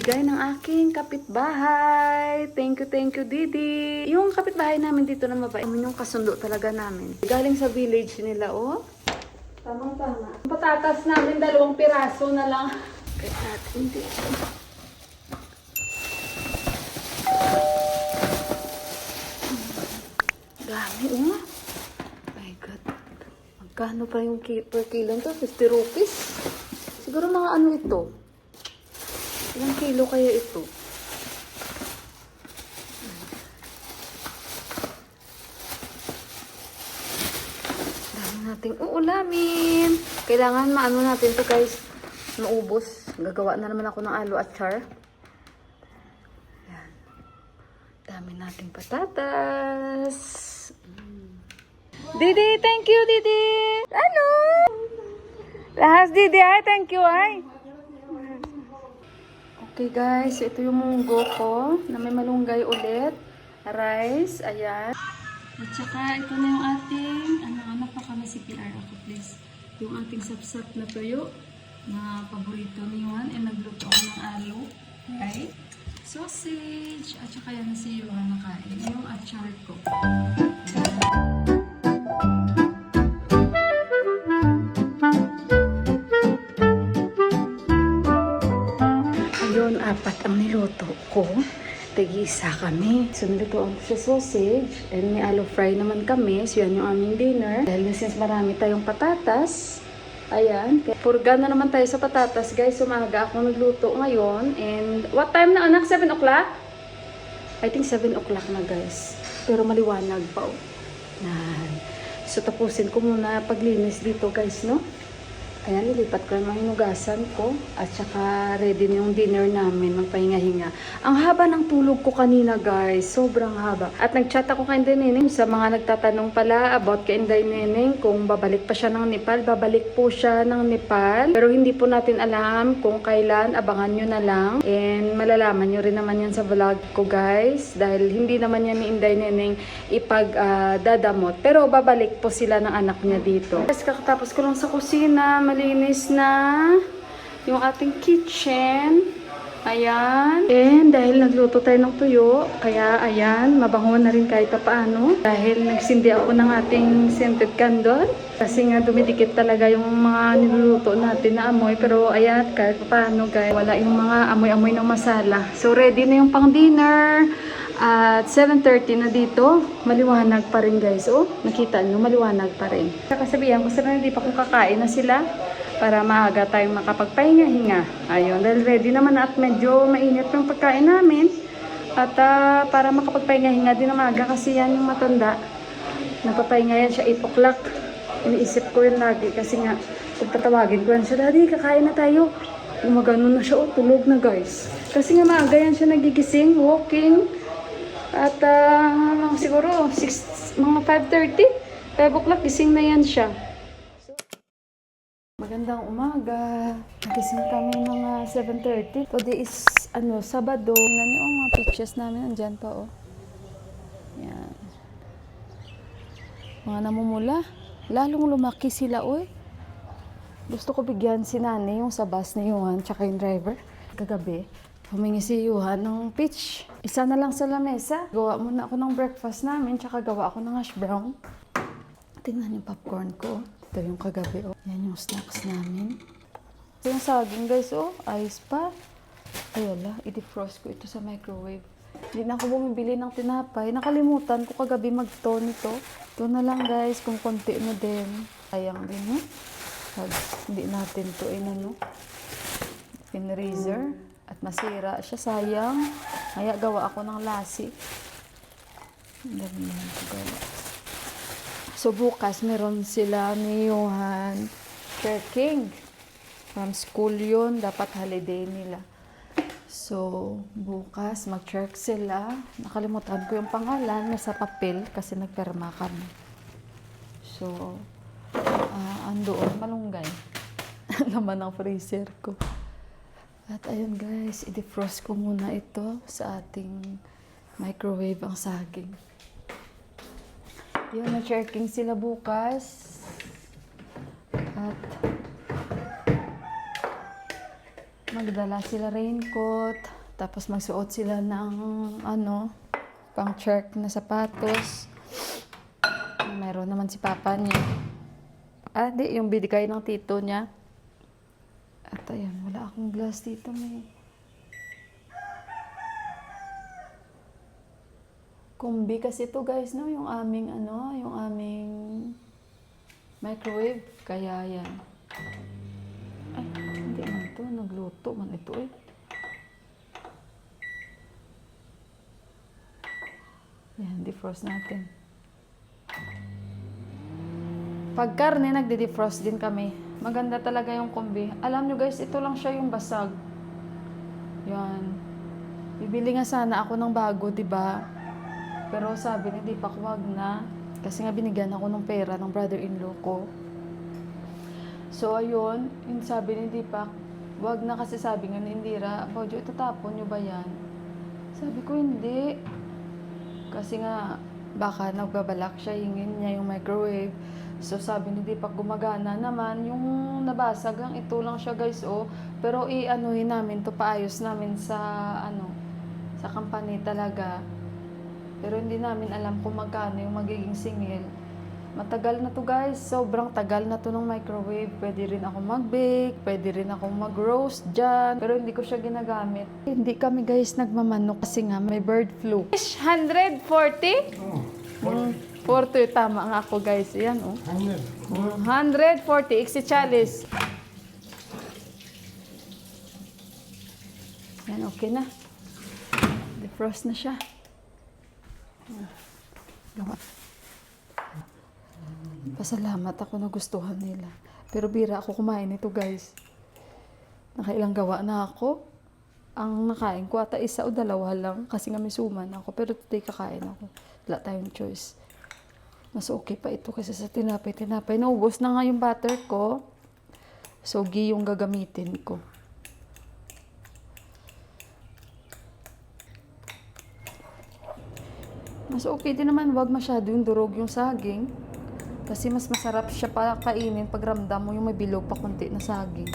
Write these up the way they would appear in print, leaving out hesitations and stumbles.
Bigay ng aking kapitbahay. Thank you, Didi. Yung kapitbahay namin dito na mabait. Yung kasundo talaga namin. Galing sa village nila, oh. Tamang-tama. Patatas namin, 2 piraso na lang. Kaya natin dito. Dami, oh. My God. Magkano pa yung per kilo to? 50 rupees? Siguro mga ano ito? Ilang kilo kaya ito? Dami nating uulamin. Kailangan maano natin to guys. Maubos. Gagawa na naman ako ng alo achar. Yan. Dami nating patatas. Didi, thank you, Didi. Ano? Lahas, Didi, ay, thank you, ay. Okay, guys, ito yung munggo ko na may malunggay ulit. Rice, ayan. At saka, ito na yung ating, napaka si PR ako, please. Yung ating sapsap na tuyo na paborito ni Juan. And nagluto ako ng alo, right? Sausage, at saka yan si Juan nakain. Yung achar ko. Ayun, 4 ang niluto ko. Tig-isa kami. So, nilutoan ko siya sausage. And may alo fry naman kami. So, yan yung aming dinner. Dahil since marami tayong patatas, ayan. Purga na naman tayo sa patatas, guys. Umaga ako nagluto ngayon. And what time na, anak? 7 o'clock? I think 7 o'clock na, guys. Pero maliwanag pa, oh. Yan. So, tapusin ko muna paglinis dito, guys, no? Ayan, nilipat ko yung mga hinugasan ko. At saka ready na yung dinner namin, magpahinga-hinga. Ang haba ng tulog ko kanina, guys. Sobrang haba. At nag-chat ako kay Inday Neneng. Sa mga nagtatanong pala about kay Inday Neneng kung babalik pa siya ng Nepal. Babalik po siya ng Nepal. Pero hindi po natin alam kung kailan. Abangan nyo na lang. And malalaman nyo rin naman yan sa vlog ko, guys. Dahil hindi naman yan ni Inday Neneng ipagdadamot. Pero babalik po sila ng anak niya dito. Guys, kakatapos ko lang sa kusina. Malinis na yung ating kitchen. Ayan. And dahil nagluto tayo ng tuyo, kaya ayan, mabango na rin kahit paano. Dahil nagsindi ako ng ating scented candle. Kasi nga dumidikit talaga yung mga niluluto natin na amoy. Pero ayan, kahit paano guys, wala yung mga amoy-amoy ng masala. So ready na yung pang dinner. At 7:30 na dito, maliwanag pa rin guys. Oh, nakita nyo, maliwanag pa rin. Kakasabihan ko sila, hindi pa kung kakain na sila para maaga tayong makapagpahinga-hinga. Ayun, dahil ready naman at medyo mainit yung pagkain namin. At para makapagpahinga-hinga din na maaga kasi yan yung matanda. Nagpapahinga yan siya 8 o'clock. Iniisip ko yun lagi kasi nga, kung tatawagin ko yan siya, Daddy, kakain na tayo. Gumagano na siya, tulog na guys. Kasi nga maaga yan siya nagigising, walking. At siguro mga 5:30, 5 o'clock gising na yan siya. So, magandang umaga. Nagising kami mga 7:30. Today is Sabado. Tingnan niyo mga pictures namin nandiyan pa oh. Yan. Mga namumula. Lalong lumaki sila oy. Gusto ko bigyan si Nani yung sa bus ni Juan tsaka yung driver. Kagabi humingi si Juhan ng peach. Isa na lang sa lamesa. Gawa muna ako ng breakfast namin, tsaka gawa ako ng hash brown. Tingnan yung popcorn ko. Ito yung kagabi, oh. Yan yung snacks namin. Ito yung saging, guys, oh. Ayos pa. Ayala, i-defrost ko ito sa microwave. Hindi na ako bumibili ng tinapay. Nakalimutan ko kagabi mag-to nito. Ito na lang, guys, kung konti na din. Sayang din, oh. Hindi natin to pinreaser. At masira siya, sayang. Kaya gawa ako ng lasi. Ang dami yan ko gawa. So bukas meron sila ni Juhan trekking. From school yun, dapat holiday nila. So bukas mag-trek sila. Nakalimutan ko yung pangalan, nasa papel kasi nagperma kami. So andoon malunggay. Laman ng freezer ko. At ayun guys, i-defrost ko muna ito sa ating microwave ang saging. Yun, na-trekking sila bukas. At magdala sila raincoat. Tapos magsuot sila ng pang check na sapatos. Meron naman si papa niya. Di, yung binigay ng tito niya. At ayan, wala akong glass dito, may kumbi kasi to guys, no? Yung aming microwave. Kaya yan. Ay, hindi man to. Nagluto man ito eh. Yan, defrost natin. Pag karne, nagde-defrost din kami. Maganda talaga yung kumbi. Alam nyo guys, ito lang siya yung basag. Yan. Bibili nga sana ako ng bago, diba? Pero sabi ni Deepak, wag na. Kasi nga binigyan ako ng pera ng brother-in-law ko. So, ayun. Yung sabi ni Deepak, wag na kasi sabi nga ni Indira, Bojo, itatapon nyo ba yan? Sabi ko, hindi. Kasi nga, baka nagbabalak siya, hingin niya yung microwave. So, sabi ni Deepak, gumagana naman. Yung nabasag lang, ito lang siya guys, oh. Pero i-anuhin namin to, paayos namin sa, sa company talaga. Pero hindi namin alam kung magkano yung magiging singil. Matagal na to guys. Sobrang tagal na to ng microwave. Pwede rin ako mag-bake. Pwede rin ako mag-roast dyan. Pero hindi ko siya ginagamit. Hindi kami guys nagmamanok kasi nga may bird flu. 140? Oh, 40. Tama nga ako guys. Ayan oh. 140. Iksi Chalice. Yan, okay na. Defrost na siya. Gawa. Pasalamat ako na gustuhan nila. Pero bira ako kumain nito guys. Nakailang gawa na ako. Ang nakain ko ata isa o dalawa lang. Kasi nga may suman ako. Pero today kakain ako. Wala tayong choice. Mas okay pa ito kasi sa tinapay. Naubos na nga yung butter ko. So, ghee yung gagamitin ko. Mas okay din naman, wag masyado yung durog yung saging. Kasi mas masarap siya pa kainin pag ramdam mo yung may bilog pa konti na saging.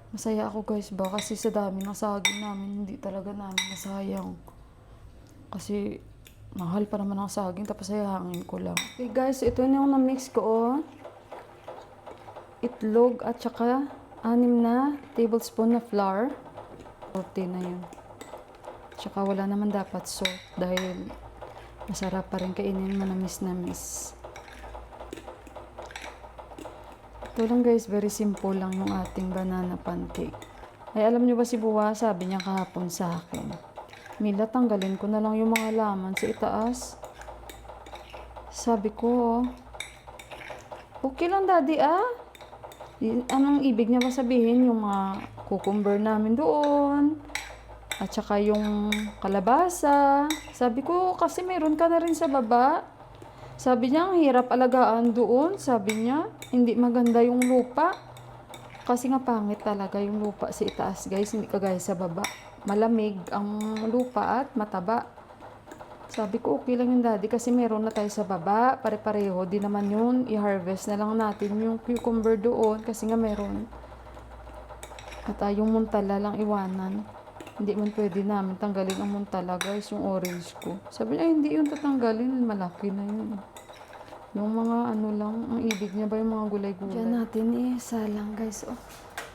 Masaya ako guys ba? Kasi sa dami ng saging namin, hindi talaga namin nasayang. Kasi mahal pa naman ang saging, tapos sayangin ko lang. Okay guys, ito na yung na-mix ko oh. Itlog at saka 6 na tablespoon na flour. 40 na yun. Tsaka wala naman dapat salt dahil masarap pa rin kainin manamis na miss. Ito lang guys, very simple lang yung ating banana pancake. Ay alam nyo ba si Buwa, sabi niya kahapon sa akin, Mila, tanggalin ko na lang yung mga laman sa itaas. Sabi ko, okay lang daddy ah. Anong ibig niya ba sabihin? Yung mga cucumber namin doon. At saka yung kalabasa. Sabi ko, kasi meron ka na rin sa baba. Sabi niya, ang hirap alagaan doon. Sabi niya, hindi maganda yung lupa. Kasi nga pangit talaga yung lupa sa itaas, guys. Hindi kagaya sa baba. Malamig ang lupa at mataba. Sabi ko, okay lang yung daddy kasi meron na tayo sa baba. Pare-pareho din naman yun. I-harvest na lang natin yung cucumber doon kasi nga meron. At yung muntala lang iwanan. Hindi man pwede namin tanggalin ang muntala, guys, yung orange ko. Sabi niya, hindi yun tatanggalin, malaki na yun. Yung mga ano lang, ang ibig niya ba yung mga gulay-gulay. Diyan natin isa lang, guys. Oh,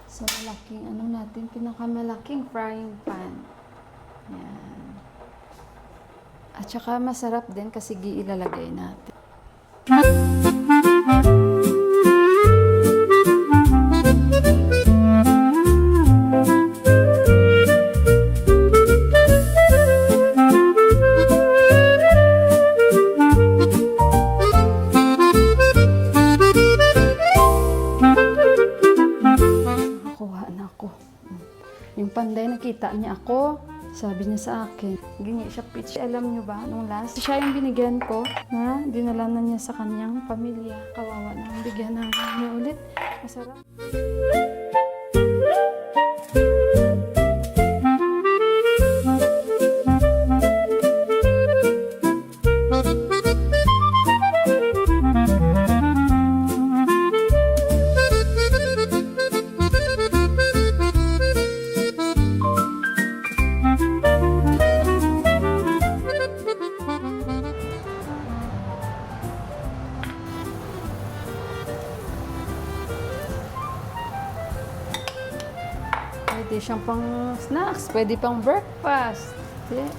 sa malaking, natin, pinakamalaking frying pan. Yan. At saka masarap din kasi ghee ilalagay natin. Yung panday, nakita niya ako. Sabi niya sa akin, gingi siya peach. Alam niyo ba, nung last, siya yung binigyan ko na dinala na niya sa kanyang pamilya. Kawawa na, bigyan namin niya ulit. Masarap. Pwede siyang pang snacks, pwede pang breakfast. Yeah.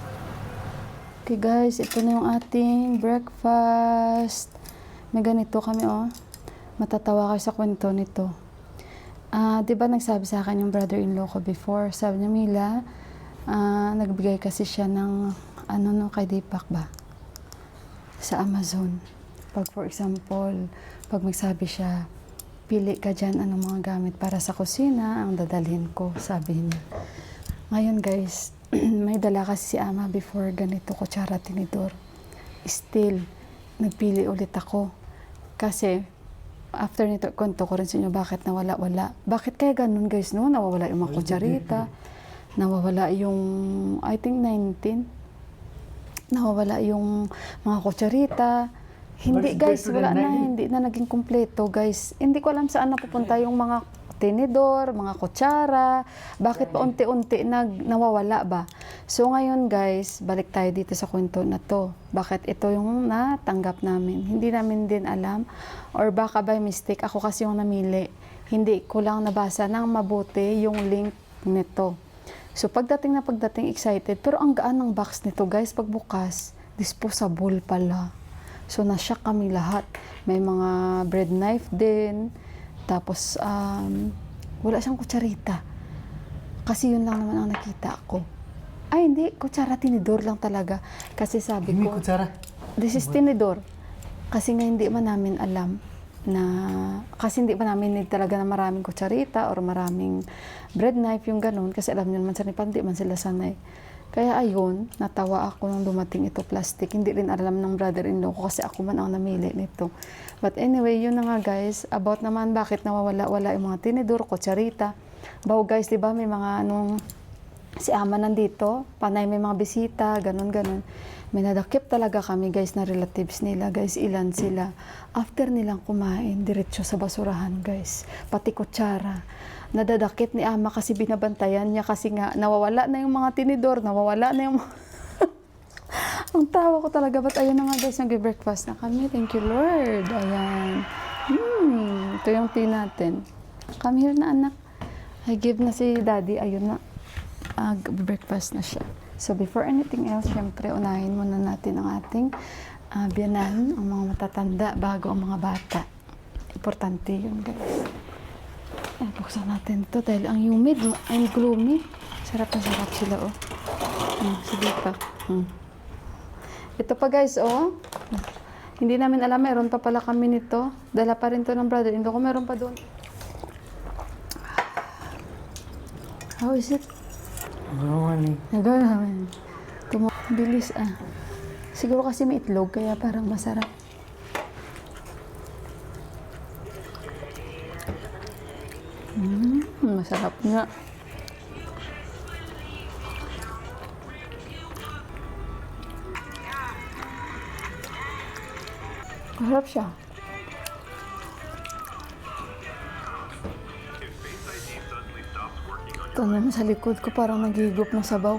Okay guys, ito na yung ating breakfast. May ganito kami oh. Matatawa kayo sa kwento nito. Di ba nagsabi sa akin yung brother-in-law ko before, sabi niya, Mila, nagbigay kasi siya ng kay Deepak ba? Sa Amazon. Pag for example, pag magsabi siya, pili ka dyan anong mga gamit para sa kusina, ang dadalhin ko, sabi niya. Ngayon guys, may dala kasi si Ama before ganito, kutsara, tinidor. Still, nagpili ulit ako. Kasi, after nito, kwento ko rin sa inyo bakit nawala-wala. Bakit kaya ganun guys, no? Nawawala yung mga kutsarita. Nawawala yung, I think 19. Nawawala yung mga kutsarita. Hindi guys, wala na, hindi na naging kumpleto guys. Hindi ko alam saan napupunta yung mga tinidor, mga kutsara, bakit pa unti-unti nawawala ba? So ngayon guys, balik tayo dito sa kwento na to. Bakit ito yung natanggap namin? Hindi namin din alam, or baka by mistake, ako kasi yung namili. Hindi ko lang nabasa ng mabuti yung link nito. So pagdating excited, pero ang gaan ng box nito guys, pagbukas, disposable pala. So na-shock kami lahat. May mga bread knife din. Tapos, wala siyang kutsarita. Kasi yun lang naman ang nakita ko. Ay, hindi. Kutsara, tinidor lang talaga. Kasi sabi ko, kutsara. This is tinidor. Kasi nga hindi man namin alam na, kasi hindi pa namin need talaga na maraming kutsarita or maraming bread knife, yung ganun. Kasi alam nyo naman sa Nepal, hindi man sila sanay. Kaya ayun, natawa ako nung dumating ito plastic. Hindi rin alam ng brother-in-law ko kasi ako man ang namili nito. But anyway, yun na nga guys, about naman bakit nawawala-wala yung mga tinidor, kutsarita. Bawo guys, di ba may mga si Ama nandito, panay may mga bisita, ganun-ganun. May nadakip talaga kami guys na relatives nila. Guys, ilan sila. After nilang kumain, diretso sa basurahan guys. Pati kutsara. Nadadakip ni Ama kasi binabantayan niya kasi nga nawawala na yung mga tinidor, nawawala na yung ang tawa ko talaga. But ayun na nga guys, nag-breakfast na kami. Thank you Lord. Ayan. Ito yung tea natin. Come here na anak. I give na si daddy. Ayun na. Breakfast na siya. So before anything else, syempre unahin muna natin ang ating biyanan, ang mga matatanda bago ang mga bata. Importante yun guys. Ay, buksan natin to dahil ang humid and gloomy. Sarap na sarap sila, oh. Sige pa. Ito pa, guys, oh. Hindi namin alam, meron pa pala kami nito. Dala pa rin to ng brother-in-law ko. Meron pa doon. How is it? Nagawa. Bilis, ah. Siguro kasi may itlog, kaya parang masarap. Masarap nga. Masarap siya. Ito naman sa likod ko parang nagigop ng sabaw.